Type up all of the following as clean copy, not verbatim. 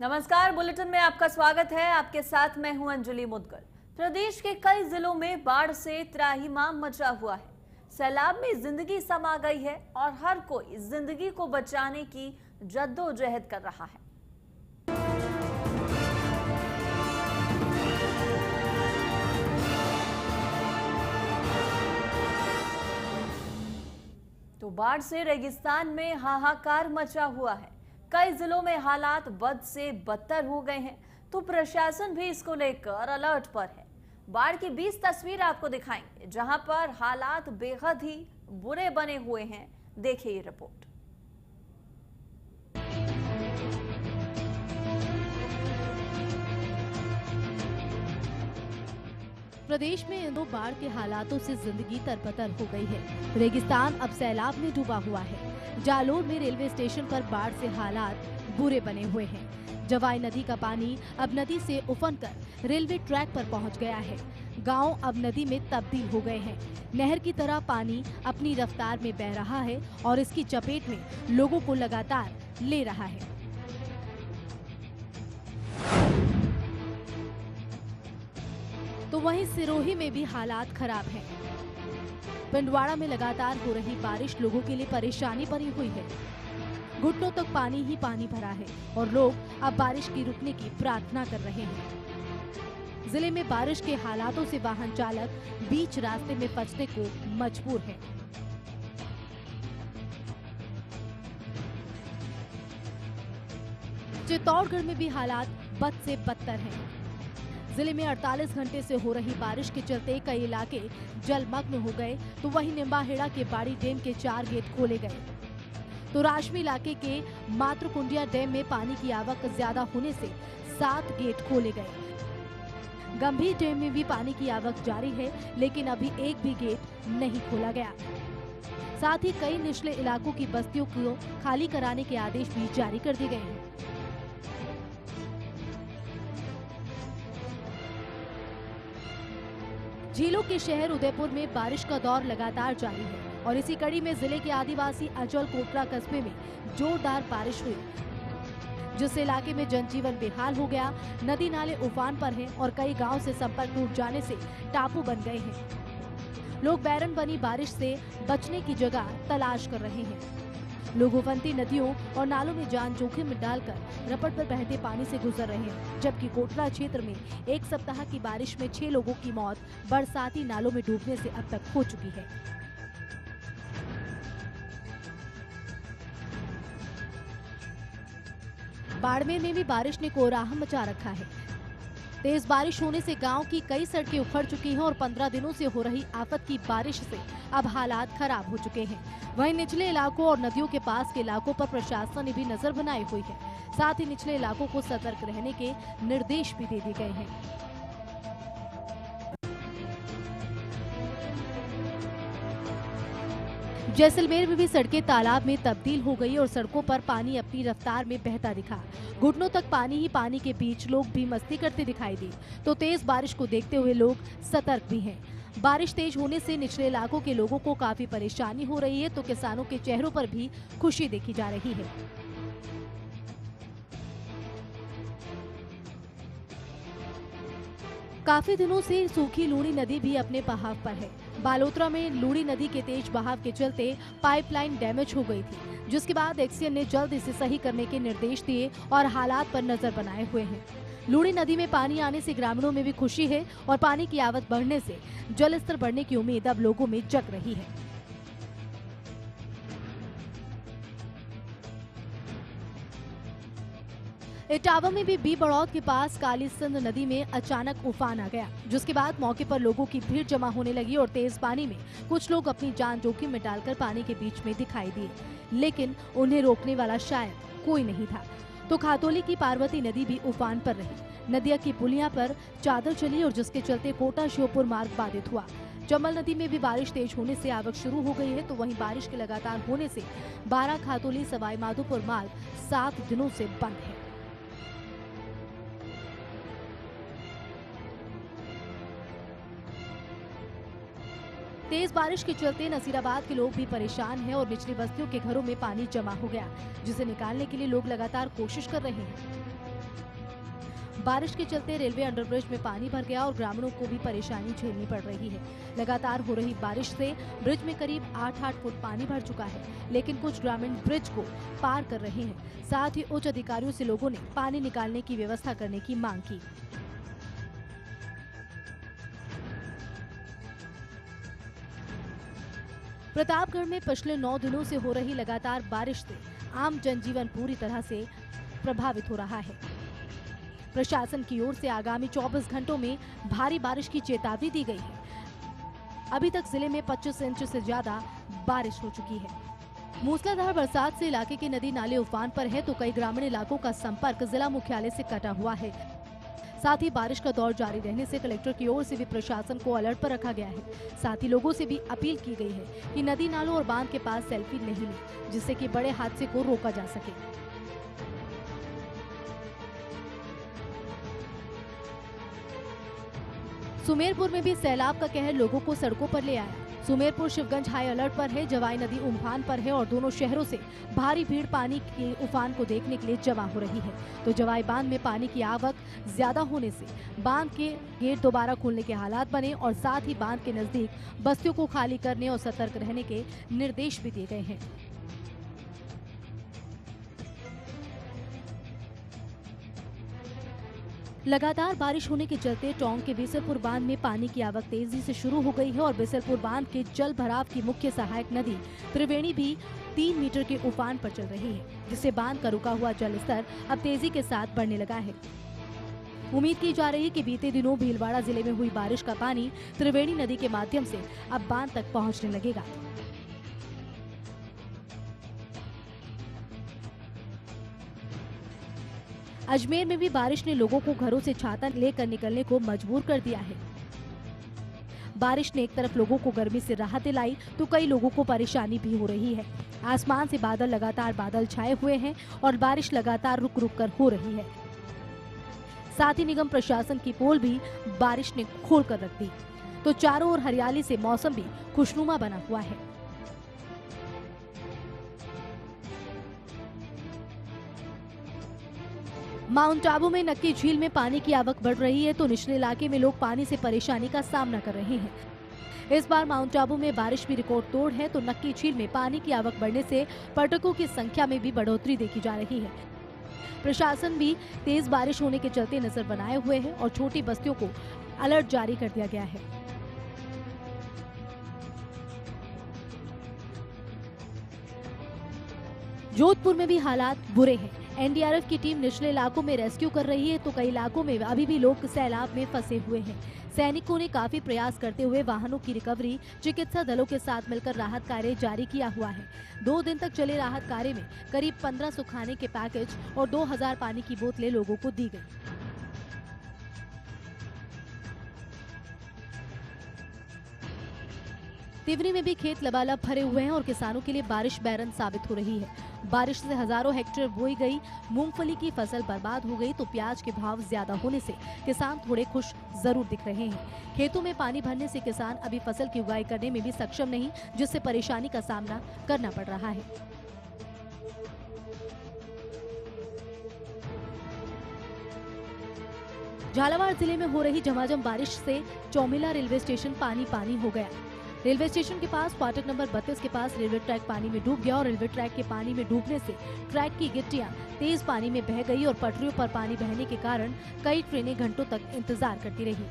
नमस्कार, बुलेटिन में आपका स्वागत है। आपके साथ मैं हूं अंजलि मुदगल। प्रदेश के कई जिलों में बाढ़ से त्राहिमाम मचा हुआ है। सैलाब में जिंदगी समा गई है और हर कोई जिंदगी को बचाने की जद्दोजहद कर रहा है। तो बाढ़ से रेगिस्तान में हाहाकार मचा हुआ है। कई जिलों में हालात बद से बदतर हो गए हैं, तो प्रशासन भी इसको लेकर अलर्ट पर है। बाढ़ की 20 तस्वीर आपको दिखाएंगे, जहां पर हालात बेहद ही बुरे बने हुए हैं। देखिए ये रिपोर्ट। प्रदेश में इन दो बाढ़ के हालातों से जिंदगी तरबतर हो गई है। रेगिस्तान अब सैलाब में डूबा हुआ है। जालोर में रेलवे स्टेशन पर बाढ़ से हालात बुरे बने हुए हैं। जवाई नदी का पानी अब नदी से उफनकर रेलवे ट्रैक पर पहुंच गया है। गांव अब नदी में तब्दील हो गए हैं। नहर की तरह पानी अपनी रफ्तार में बह रहा है और इसकी चपेट में लोगों को लगातार ले रहा है। तो वहीं सिरोही में भी हालात खराब हैं। पिंडवाड़ा में लगातार हो रही बारिश लोगों के लिए परेशानी बनी हुई है। घुटनों तक पानी ही पानी भरा है और लोग अब बारिश की रुकने की प्रार्थना कर रहे हैं। जिले में बारिश के हालातों से वाहन चालक बीच रास्ते में फंसने को मजबूर है। चित्तौड़गढ़ में भी हालात बद से बदतर हैं। जिले में 48 घंटे से हो रही बारिश के चलते कई इलाके जलमग्न हो गए, तो वहीं निम्बाहेड़ा के बाड़ी डैम के 4 गेट खोले गए। तो राशमी इलाके के मातृकुंडिया डैम में पानी की आवक ज्यादा होने से 7 गेट खोले गए। गंभीर डैम में भी पानी की आवक जारी है, लेकिन अभी एक भी गेट नहीं खोला गया। साथ ही कई निचले इलाकों की बस्तियों को खाली कराने के आदेश भी जारी कर दिए गए हैं। झीलों के शहर उदयपुर में बारिश का दौर लगातार जारी है और इसी कड़ी में जिले के आदिवासी अचल कोटरा कस्बे में जोरदार बारिश हुई, जिससे इलाके में जनजीवन बेहाल हो गया। नदी नाले उफान पर हैं और कई गांव से संपर्क टूट जाने से टापू बन गए हैं। लोग बैरन बनी बारिश से बचने की जगह तलाश कर रहे हैं। लोग उफनती नदियों और नालों में जान जोखिम में डालकर रपट पर बहते पानी से गुजर रहे हैं, जबकि कोटरा क्षेत्र में एक सप्ताह की बारिश में 6 लोगों की मौत बरसाती नालों में डूबने से अब तक हो चुकी है। बाड़मेर में भी बारिश ने कोहराम मचा रखा है। तेज बारिश होने से गांव की कई सड़कें उखड़ चुकी हैं और 15 दिनों से हो रही आफत की बारिश से अब हालात खराब हो चुके हैं। वहीं निचले इलाकों और नदियों के पास के इलाकों पर प्रशासन ने भी नजर बनाई हुई है। साथ ही निचले इलाकों को सतर्क रहने के निर्देश भी दे दिए गए हैं। जैसलमेर में भी सड़कें तालाब में तब्दील हो गई और सड़कों पर पानी अपनी रफ्तार में बहता दिखा। घुटनों तक पानी ही पानी के बीच लोग भी मस्ती करते दिखाई दी। तो तेज बारिश को देखते हुए लोग सतर्क भी हैं। बारिश तेज होने से निचले इलाकों के लोगों को काफी परेशानी हो रही है, तो किसानों के चेहरों पर भी खुशी देखी जा रही है। काफी दिनों से सूखी लूणी नदी भी अपने बहाव पर है। बालोतरा में लूणी नदी के तेज बहाव के चलते पाइपलाइन डैमेज हो गई थी, जिसके बाद एक्सीएन ने जल्द इसे सही करने के निर्देश दिए और हालात पर नजर बनाए हुए हैं। लूणी नदी में पानी आने से ग्रामीणों में भी खुशी है और पानी की आवक बढ़ने से जल स्तर बढ़ने की उम्मीद अब लोगों में जग रही है। इटावा में भी बी बड़ौद के पास काली सिंध नदी में अचानक उफान आ गया, जिसके बाद मौके पर लोगों की भीड़ जमा होने लगी और तेज पानी में कुछ लोग अपनी जान जोखिम में डालकर पानी के बीच में दिखाई दिए, लेकिन उन्हें रोकने वाला शायद कोई नहीं था। तो खातोली की पार्वती नदी भी उफान पर रही। नदिया की पुलिया पर चादर चली और जिसके चलते कोटा श्योपुर मार्ग बाधित हुआ। चंबल नदी में भी बारिश तेज होने से आवक शुरू हो गई है, तो वहीं बारिश के लगातार होने से 12 खातोली सवाई माधोपुर मार्ग 7 दिनों से बंद है। तेज बारिश के चलते नसीराबाद के लोग भी परेशान हैं और निचली बस्तियों के घरों में पानी जमा हो गया, जिसे निकालने के लिए लोग लगातार कोशिश कर रहे हैं। बारिश के चलते रेलवे अंडरब्रिज में पानी भर गया और ग्रामीणों को भी परेशानी झेलनी पड़ रही है। लगातार हो रही बारिश से ब्रिज में करीब 8-8 फुट पानी भर चुका है, लेकिन कुछ ग्रामीण ब्रिज को पार कर रहे हैं। साथ ही उच्च अधिकारियों से लोगों ने पानी निकालने की व्यवस्था करने की मांग की। प्रतापगढ़ में पिछले 9 दिनों से हो रही लगातार बारिश से आम जनजीवन पूरी तरह से प्रभावित हो रहा है। प्रशासन की ओर से आगामी 24 घंटों में भारी बारिश की चेतावनी दी गई है। अभी तक जिले में 25 इंच से ज्यादा बारिश हो चुकी है। मूसलाधार बरसात से इलाके के नदी नाले उफान पर है, तो कई ग्रामीण इलाकों का संपर्क जिला मुख्यालय से कटा हुआ है। साथ ही बारिश का दौर जारी रहने से कलेक्टर की ओर से भी प्रशासन को अलर्ट पर रखा गया है। साथ ही लोगों से भी अपील की गई है कि नदी नालों और बांध के पास सेल्फी नहीं लें, जिससे कि बड़े हादसे को रोका जा सके। सुमेरपुर में भी सैलाब का कहर लोगों को सड़कों पर ले आया। सुमेरपुर शिवगंज हाई अलर्ट पर है, जवाई नदी उम्फान पर है और दोनों शहरों से भारी भीड़ पानी के उफान को देखने के लिए जमा हो रही है। तो जवाई बांध में पानी की आवक ज्यादा होने से बांध के गेट दोबारा खोलने के हालात बने और साथ ही बांध के नजदीक बस्तियों को खाली करने और सतर्क रहने के निर्देश भी दिए गए हैं। लगातार बारिश होने के चलते टोंक के बिसलपुर बांध में पानी की आवक तेजी से शुरू हो गई है और बिसलपुर बांध के जल भराव की मुख्य सहायक नदी त्रिवेणी भी 3 मीटर के उफान पर चल रही है, जिससे बांध का रुका हुआ जल स्तर अब तेजी के साथ बढ़ने लगा है। उम्मीद की जा रही है कि बीते दिनों भीलवाड़ा जिले में हुई बारिश का पानी त्रिवेणी नदी के माध्यम से अब बांध तक पहुँचने लगेगा। अजमेर में भी बारिश ने लोगों को घरों से छाता लेकर निकलने को मजबूर कर दिया है। बारिश ने एक तरफ लोगों को गर्मी से राहत दिलाई, तो कई लोगों को परेशानी भी हो रही है। आसमान से लगातार बादल छाए हुए हैं और बारिश लगातार रुक रुक कर हो रही है। साथ ही निगम प्रशासन की पोल भी बारिश ने खोल कर रख दी, तो चारों ओर हरियाली से मौसम भी खुशनुमा बना हुआ है। माउंट आबू में नक्की झील में पानी की आवक बढ़ रही है, तो निचले इलाके में लोग पानी से परेशानी का सामना कर रहे हैं। इस बार माउंट आबू में बारिश भी रिकॉर्ड तोड़ है, तो नक्की झील में पानी की आवक बढ़ने से पर्यटकों की संख्या में भी बढ़ोतरी देखी जा रही है। प्रशासन भी तेज बारिश होने के चलते नजर बनाए हुए है और छोटी बस्तियों को अलर्ट जारी कर दिया गया है। जोधपुर में भी हालात बुरे हैं। एनडीआरएफ की टीम निचले इलाकों में रेस्क्यू कर रही है, तो कई इलाकों में अभी भी लोग सैलाब में फंसे हुए हैं। सैनिकों ने काफी प्रयास करते हुए वाहनों की रिकवरी, चिकित्सा दलों के साथ मिलकर राहत कार्य जारी किया हुआ है। 2 दिन तक चले राहत कार्य में करीब 1500 खाने के पैकेज और 2000 पानी की बोतलें लोगों को दी गई। तिवरी में भी खेत लबालब भरे हुए हैं और किसानों के लिए बारिश बैरन साबित हो रही है। बारिश से हजारों हेक्टेयर बोई गई मूंगफली की फसल बर्बाद हो गई, तो प्याज के भाव ज्यादा होने से किसान थोड़े खुश जरूर दिख रहे हैं। खेतों में पानी भरने से किसान अभी फसल की उगाई करने में भी सक्षम नहीं, जिससे परेशानी का सामना करना पड़ रहा है। झालावाड़ जिले में हो रही झमाझम बारिश से चौमिला रेलवे स्टेशन पानी पानी हो गया। रेलवे स्टेशन के पास फाटक नंबर 32 के पास रेलवे ट्रैक पानी में डूब गया और रेलवे ट्रैक के पानी में डूबने से ट्रैक की गिट्टियां तेज पानी में बह गई और पटरियों पर पानी बहने के कारण कई ट्रेनें घंटों तक इंतजार करती रही।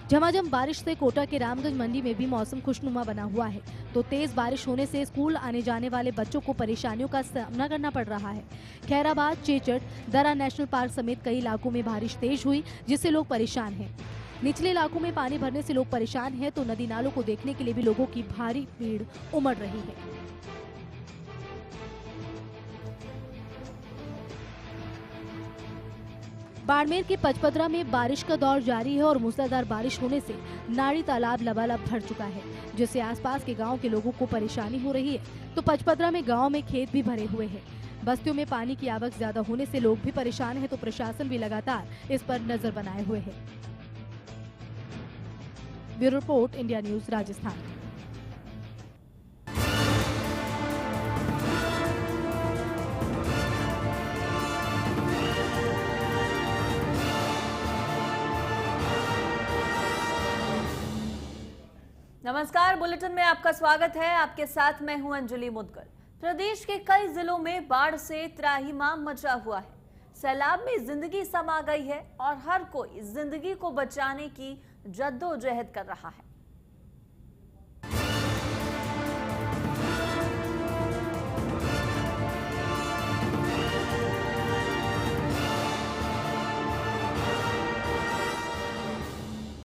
झमाझम बारिश से कोटा के रामगंज मंडी में भी मौसम खुशनुमा बना हुआ है, तो तेज बारिश होने से स्कूल आने जाने वाले बच्चों को परेशानियों का सामना करना पड़ रहा है। खैराबाद, चेचट, दरा नेशनल पार्क समेत कई इलाकों में बारिश तेज हुई, जिससे लोग परेशान हैं। निचले इलाकों में पानी भरने से लोग परेशान हैं, तो नदी नालों को देखने के लिए भी लोगों की भारी भीड़ उमड़ रही है। बाड़मेर के पचपदरा में बारिश का दौर जारी है और मूसलाधार बारिश होने से नाड़ी तालाब लबालब भर चुका है, जिससे आसपास के गांव के लोगों को परेशानी हो रही है। तो पचपदरा में गांव में खेत भी भरे हुए हैं। बस्तियों में पानी की आवक ज्यादा होने से लोग भी परेशान हैं, तो प्रशासन भी लगातार इस पर नजर बनाए हुए है। Bureau report, India news, Rajasthan. नमस्कार, बुलेटिन में आपका स्वागत है। आपके साथ मैं हूं अंजलि मुदगल। प्रदेश के कई जिलों में बाढ़ से त्राहिमाम मचा हुआ है। सैलाब में जिंदगी समा गई है और हर कोई जिंदगी को बचाने की जद्दोजहद कर रहा है।